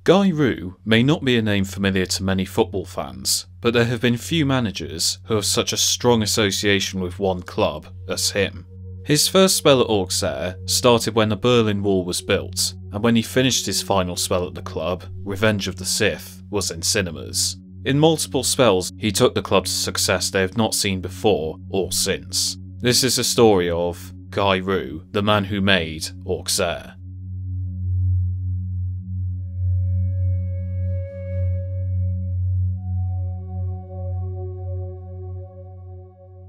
Gux Roux may not be a name familiar to many football fans, but there have been few managers who have such a strong association with one club as him. His first spell at Auxerre started when the Berlin Wall was built, and when he finished his final spell at the club, Revenge of the Sith was in cinemas. In multiple spells, he took the club to success they have not seen before or since. This is a story of Gux Roux, the man who made Auxerre.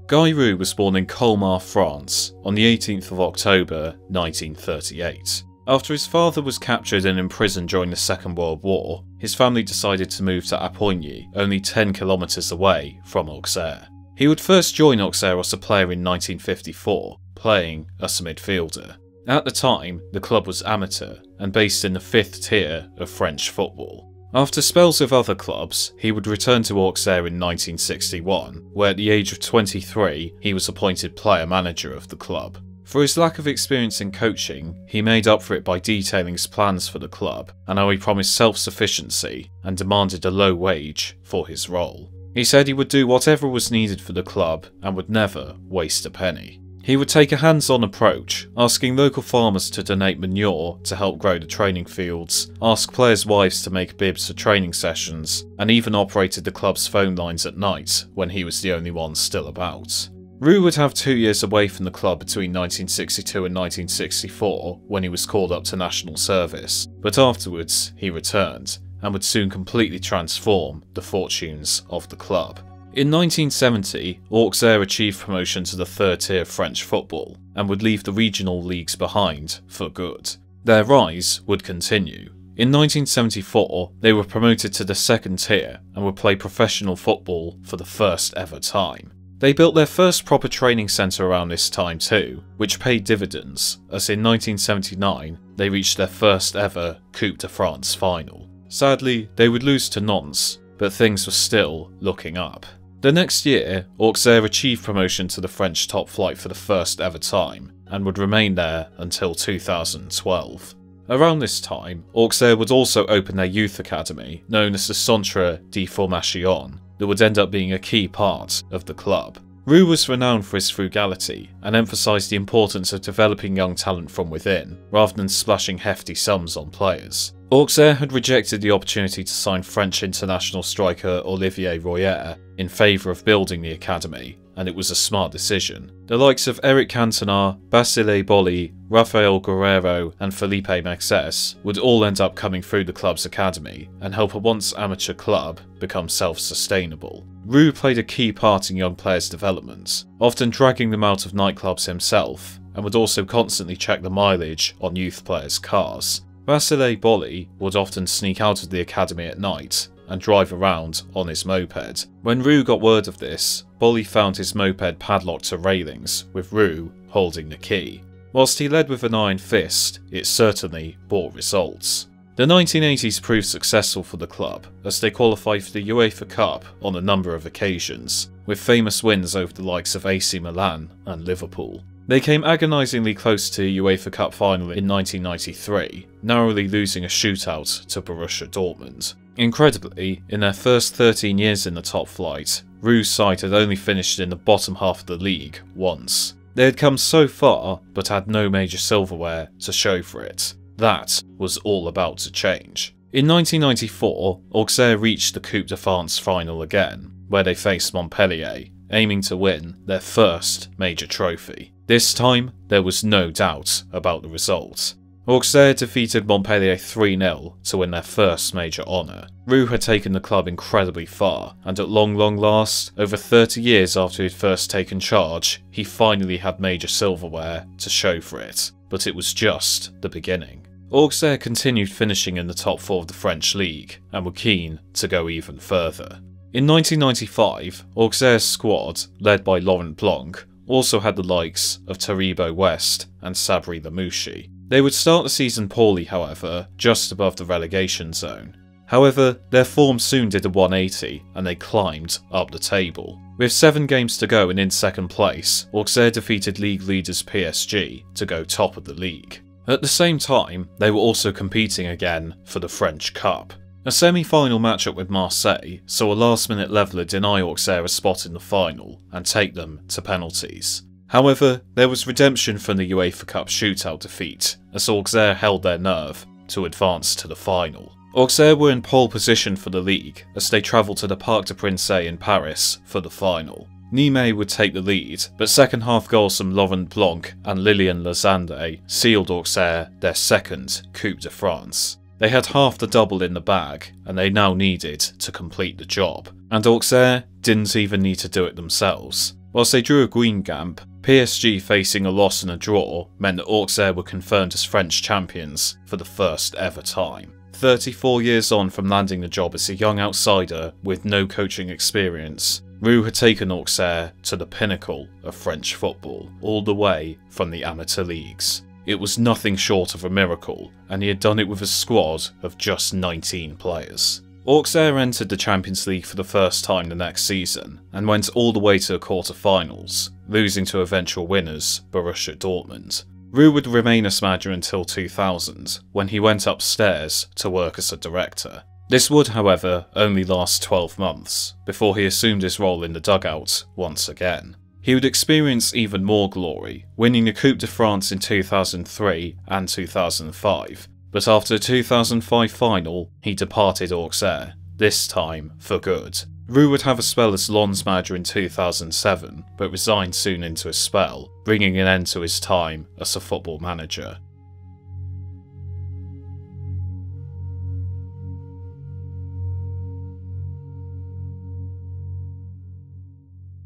Gux Roux was born in Colmar, France, on the 18th of October 1938. After his father was captured and imprisoned during the Second World War, his family decided to move to Appoigny, only 10 kilometres away from Auxerre. He would first join Auxerre as a player in 1954, playing as a midfielder. At the time, the club was amateur and based in the 5th tier of French football. After spells with other clubs, he would return to Auxerre in 1961, where at the age of 23 he was appointed player-manager of the club. For his lack of experience in coaching, he made up for it by detailing his plans for the club, and how he promised self-sufficiency and demanded a low wage for his role. He said he would do whatever was needed for the club and would never waste a penny. He would take a hands-on approach, asking local farmers to donate manure to help grow the training fields, ask players' wives to make bibs for training sessions, and even operated the club's phone lines at night when he was the only one still about. Roux would have 2 years away from the club between 1962 and 1964 when he was called up to national service, but afterwards he returned and would soon completely transform the fortunes of the club. In 1970, Auxerre achieved promotion to the 3rd tier of French football and would leave the regional leagues behind for good. Their rise would continue. In 1974, they were promoted to the 2nd tier and would play professional football for the first ever time. They built their first proper training centre around this time too, which paid dividends, as in 1979 they reached their first ever Coupe de France final. Sadly, they would lose to Nantes, but things were still looking up. The next year, Auxerre achieved promotion to the French top flight for the first ever time, and would remain there until 2012. Around this time, Auxerre would also open their youth academy, known as the Centre de Formation, that would end up being a key part of the club. Roux was renowned for his frugality, and emphasised the importance of developing young talent from within, rather than splashing hefty sums on players. Auxerre had rejected the opportunity to sign French international striker Olivier Royer in favour of building the academy, and it was a smart decision. The likes of Eric Cantona, Basile Boli, Rafael Guerrero and Felipe Mexes would all end up coming through the club's academy and help a once amateur club become self-sustainable. Roux played a key part in young players' development, often dragging them out of nightclubs himself, and would also constantly check the mileage on youth players' cars. Basile Boli would often sneak out of the academy at night and drive around on his moped. When Roux got word of this, Boli found his moped padlocked to railings, with Roux holding the key. Whilst he led with an iron fist, it certainly bore results. The 1980s proved successful for the club, as they qualified for the UEFA Cup on a number of occasions, with famous wins over the likes of AC Milan and Liverpool. They came agonisingly close to the UEFA Cup final in 1993, narrowly losing a shootout to Borussia Dortmund. Incredibly, in their first 13 years in the top flight, Roux' side had only finished in the bottom half of the league once. They had come so far, but had no major silverware to show for it. That was all about to change. In 1994, Auxerre reached the Coupe de France final again, where they faced Montpellier, aiming to win their first major trophy. This time, there was no doubt about the result. Auxerre defeated Montpellier 3-0 to win their first major honour. Roux had taken the club incredibly far, and at long last, over 30 years after he had first taken charge, he finally had major silverware to show for it. But it was just the beginning. Auxerre continued finishing in the top 4 of the French league, and were keen to go even further. In 1995, Auxerre's squad, led by Laurent Blanc, also had the likes of Taribo West and Sabri Lamouchi. They would start the season poorly, however, just above the relegation zone. However, their form soon did a 180 and they climbed up the table. With 7 games to go and in second place, Auxerre defeated league leaders PSG to go top of the league. At the same time, they were also competing again for the French Cup. A semi-final matchup with Marseille saw a last-minute leveller deny Auxerre a spot in the final and take them to penalties. However, there was redemption from the UEFA Cup shootout defeat, as Auxerre held their nerve to advance to the final. Auxerre were in pole position for the league as they travelled to the Parc des Princes in Paris for the final. Nîmes would take the lead, but second half goals from Laurent Blanc and Lilian Lazande sealed Auxerre their second Coupe de France. They had half the double in the bag, and they now needed to complete the job. And Auxerre didn't even need to do it themselves. Whilst they drew a Guingamp, PSG facing a loss and a draw meant that Auxerre were confirmed as French champions for the first ever time. 34 years on from landing the job as a young outsider with no coaching experience, Roux had taken Auxerre to the pinnacle of French football, all the way from the amateur leagues. It was nothing short of a miracle, and he had done it with a squad of just 19 players. Auxerre entered the Champions League for the first time the next season, and went all the way to the quarter-finals, losing to eventual winners Borussia Dortmund. Roux would remain as manager until 2000, when he went upstairs to work as a director. This would, however, only last 12 months, before he assumed his role in the dugout once again. He would experience even more glory, winning the Coupe de France in 2003 and 2005, but after the 2005 final, he departed Auxerre, this time for good. Roux would have a spell as Lens manager in 2007, but resigned soon into a spell, bringing an end to his time as a football manager.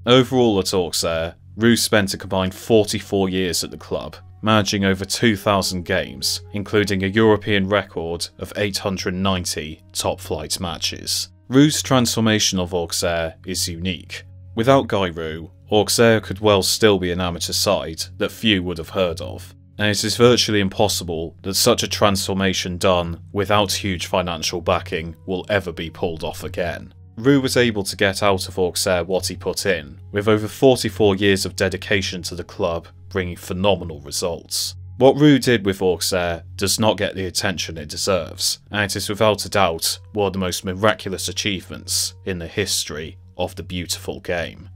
Overall at Auxerre, Roux spent a combined 44 years at the club, managing over 2,000 games, including a European record of 890 top-flight matches. Roux' transformation of Auxerre is unique. Without Guy Roux, Auxerre could well still be an amateur side that few would have heard of, and it is virtually impossible that such a transformation done without huge financial backing will ever be pulled off again. Roux was able to get out of Auxerre what he put in, with over 44 years of dedication to the club bringing phenomenal results. What Roux did with Auxerre does not get the attention it deserves, and it is without a doubt one of the most miraculous achievements in the history of the beautiful game.